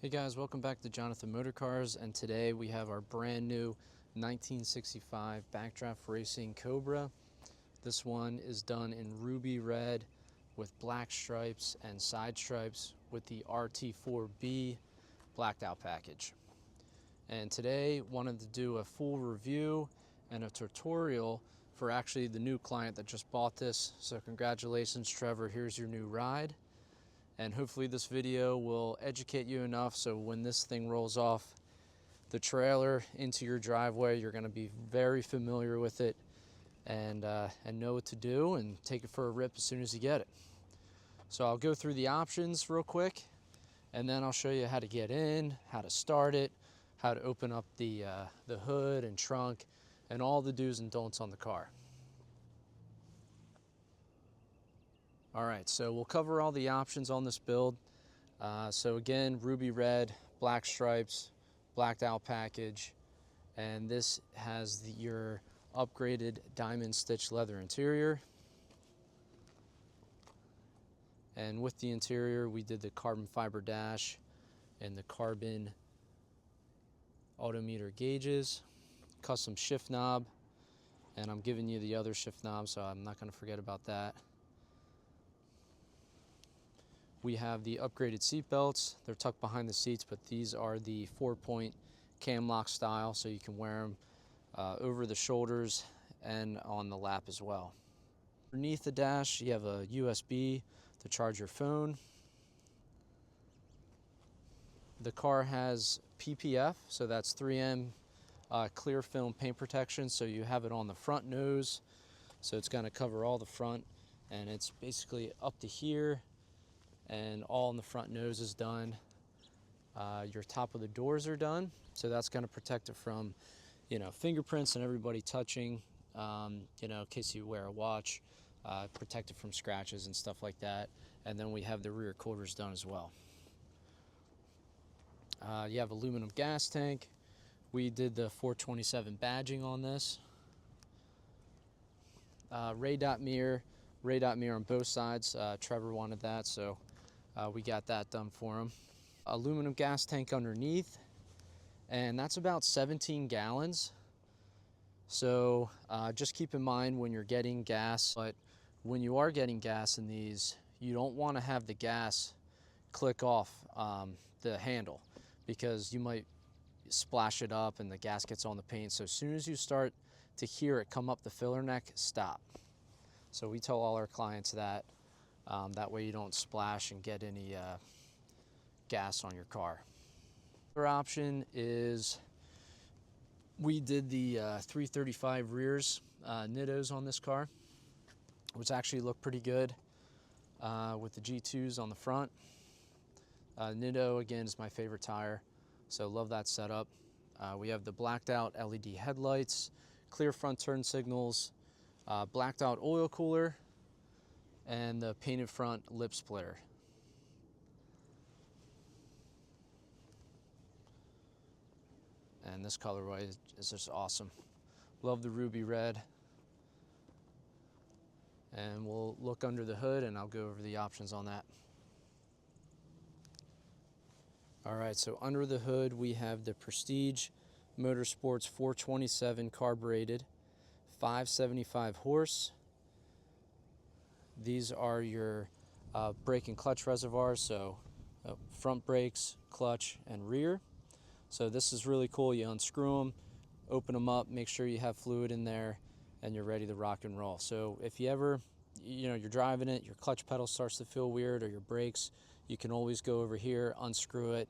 Hey guys, welcome back to Jonathan Motorcars, and today we have our brand new 1965 Backdraft Racing Cobra. This one is done in ruby red with black stripes and side stripes with the RT4B blacked out package. And today wanted to do a full review and a tutorial for actually the new client that just bought this. So congratulations, Trevor, here's your new ride. And hopefully this video will educate you enough so when this thing rolls off the trailer into your driveway, you're going to be very familiar with it and know what to do and take it for a rip as soon as you get it. So I'll go through the options real quick, and then I'll show you how to get in, how to start it, how to open up the hood and trunk, and all the do's and don'ts on the car. All right, so we'll cover all the options on this build. So again, ruby red, black stripes, blacked out package, and this has your upgraded diamond stitch leather interior. And with the interior, we did the carbon fiber dash and the carbon odometer gauges, custom shift knob, and I'm giving you the other shift knob, so I'm not going to forget about that. We have the upgraded seat belts. They're tucked behind the seats, but these are the 4-point cam lock style, so you can wear them over the shoulders and on the lap as well. Underneath the dash, you have a USB to charge your phone. The car has PPF, so that's 3M clear film paint protection, so you have it on the front nose, so it's going to cover all the front, and it's basically up to here, and all in the front nose is done. Your top of the doors are done, so that's going to protect it from, fingerprints and everybody touching. In case you wear a watch, protect it from scratches and stuff like that. And then we have the rear quarters done as well. You have aluminum gas tank. We did the 427 badging on this. Ray dot mirror on both sides. Trevor wanted that, so we got that done for him. Aluminum gas tank underneath, and that's about 17 gallons. So just keep in mind when you're getting gas, but when you are getting gas in these, you don't want to have the gas click off the handle, because you might splash it up and the gas gets on the paint. So as soon as you start to hear it come up the filler neck, stop. So we tell all our clients that. That way you don't splash and get any gas on your car. Other option is we did the 335 rears Nittos on this car, which actually look pretty good with the G2s on the front. Nitto, again, is my favorite tire, so love that setup. We have the blacked out LED headlights, clear front turn signals, blacked out oil cooler, and the painted front lip splitter. And this colorway is just awesome. Love the ruby red. And we'll look under the hood and I'll go over the options on that. All right, so under the hood we have the Prestige Motorsports 427 carbureted, 575 horse. These are your brake and clutch reservoirs, so front brakes, clutch, and rear. So this is really cool. You unscrew them, open them up, make sure you have fluid in there, and you're ready to rock and roll. So if you ever, you're driving it, your clutch pedal starts to feel weird, or your brakes, you can always go over here, unscrew it,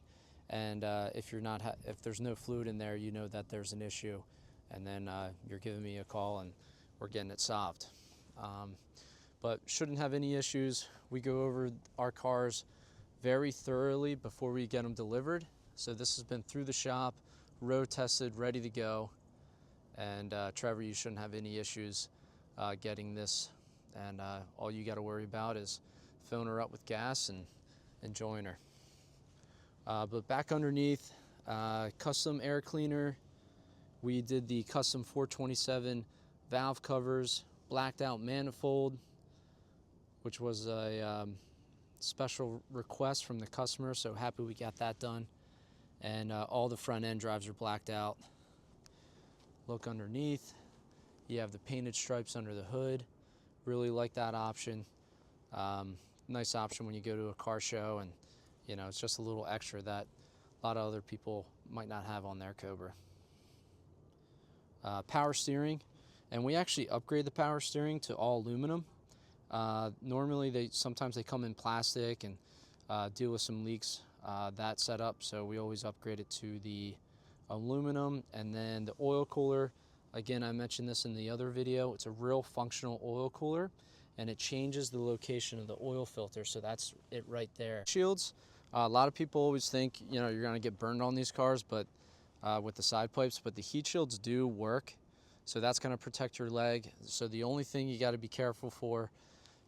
and if there's no fluid in there, you know that there's an issue, and then you're giving me a call and we're getting it solved. But shouldn't have any issues. We go over our cars very thoroughly before we get them delivered. So this has been through the shop, road tested, ready to go. And Trevor, you shouldn't have any issues getting this. And all you got to worry about is filling her up with gas and enjoying her. But back underneath, custom air cleaner. We did the custom 427 valve covers, blacked out manifold, which was a special request from the customer, so happy we got that done. and all the front end drives are blacked out. Look underneath, you have the painted stripes under the hood. Really like that option. Nice option when you go to a car show, and you know, it's just a little extra that a lot of other people might not have on their Cobra. Power steering, and we actually upgrade the power steering to all aluminum. Normally sometimes they come in plastic and deal with some leaks, that setup, so we always upgrade it to the aluminum. And then the oil cooler, again, I mentioned this in the other video, it's a real functional oil cooler, and it changes the location of the oil filter, so that's it right there. Shields, a lot of people always think, you know, you're gonna get burned on these cars, but with the side pipes, but the heat shields do work, so that's gonna protect your leg. So the only thing you gotta be careful for,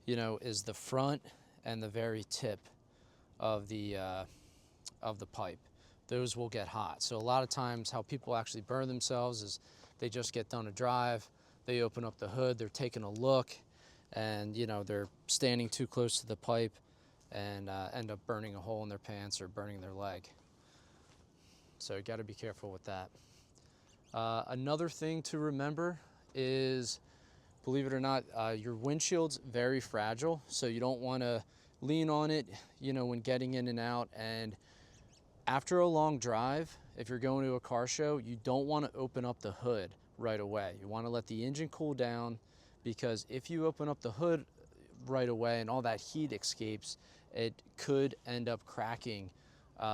you know, is the front and the very tip of the pipe. Those will get hot. So a lot of times how people actually burn themselves is they just get done a drive, they open up the hood, they're taking a look, and you know, they're standing too close to the pipe and end up burning a hole in their pants or burning their leg. So you got to be careful with that. Another thing to remember is, believe it or not, your windshield's very fragile, so you don't want to lean on it, you know, when getting in and out. And after a long drive, if you're going to a car show, you don't want to open up the hood right away. You want to let the engine cool down, because if you open up the hood right away and all that heat escapes, it could end up cracking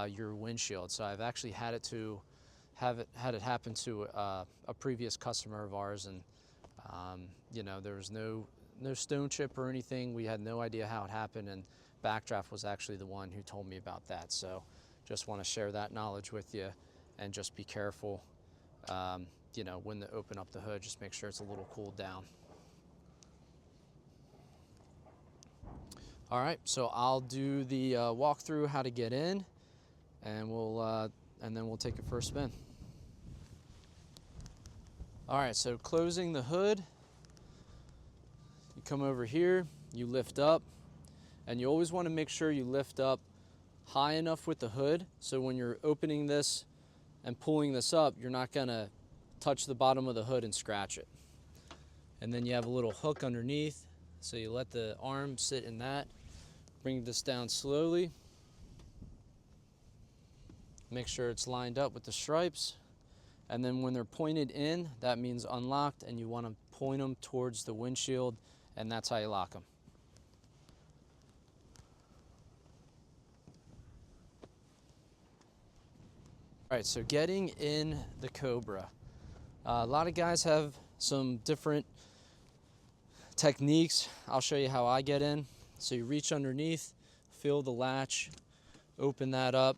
your windshield. So I've actually had it happen to a previous customer of ours, and you know, there was no stone chip or anything. We had no idea how it happened, and Backdraft was actually the one who told me about that. So just want to share that knowledge with you, and just be careful, you know, when they open up the hood, just make sure it's a little cooled down. All right, so I'll do the walkthrough how to get in, and then we'll take a first spin. All right, so closing the hood, you come over here, you lift up, and you always want to make sure you lift up high enough with the hood, so when you're opening this and pulling this up, you're not gonna touch the bottom of the hood and scratch it. And then you have a little hook underneath, so you let the arm sit in that. Bring this down slowly. Make sure it's lined up with the stripes. And then when they're pointed in, that means unlocked, and you want to point them towards the windshield, and that's how you lock them. All right, so getting in the Cobra. A lot of guys have some different techniques. I'll show you how I get in. So you reach underneath, feel the latch, open that up.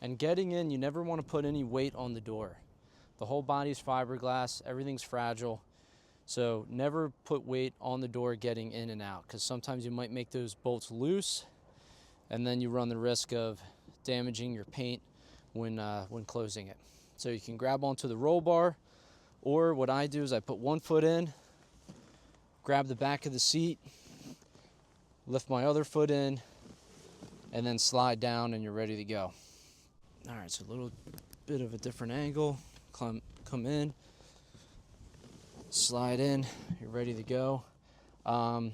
And getting in, you never want to put any weight on the door. The whole body's fiberglass, everything's fragile. So never put weight on the door getting in and out, because sometimes you might make those bolts loose, and then you run the risk of damaging your paint when closing it. So you can grab onto the roll bar, or what I do is I put one foot in, grab the back of the seat, lift my other foot in, and then slide down, and you're ready to go. All right, so a little bit of a different angle. Come in, slide in, you're ready to go. I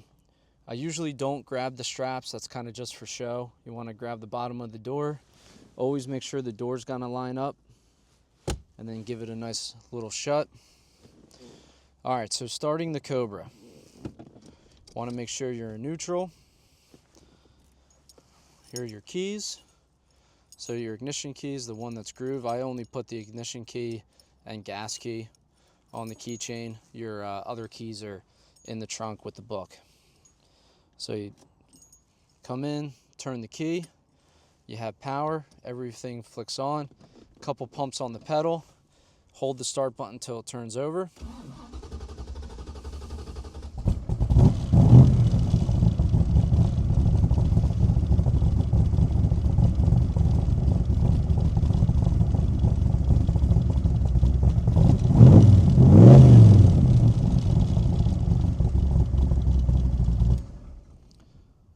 usually don't grab the straps. That's kind of just for show. You want to grab the bottom of the door. Always make sure the door's gonna line up, and then give it a nice little shut. All right, so starting the Cobra. Want to make sure you're in neutral. Here are your keys. So your ignition key is the one that's groove. I only put the ignition key and gas key on the keychain. Your other keys are in the trunk with the book. So you come in, turn the key, you have power, everything flicks on, a couple pumps on the pedal, hold the start button until it turns over.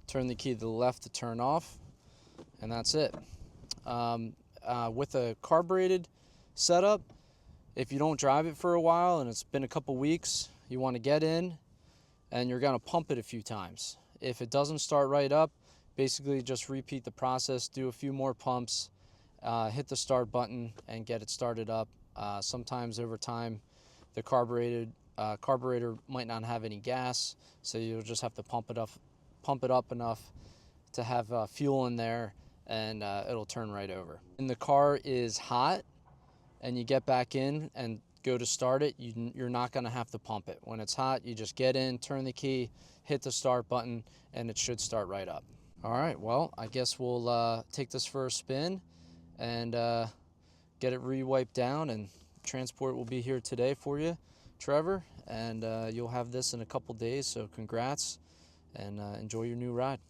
Turn the key to the left to turn off, and that's it. with a carbureted setup, if you don't drive it for a while and it's been a couple weeks, you want to get in and you're going to pump it a few times. If it doesn't start right up, basically just repeat the process, do a few more pumps, hit the start button and get it started up. Sometimes over time the carburetor might not have any gas, so you'll just have to pump it up enough to have fuel in there, and it'll turn right over. When the car is hot and you get back in and go to start it, you're not going to have to pump it. When it's hot, you just get in, turn the key, hit the start button, and it should start right up. All right, well, I guess we'll take this for a spin and get it re-wiped down, and transport will be here today for you, Trevor, and you'll have this in a couple days, so congrats and enjoy your new ride.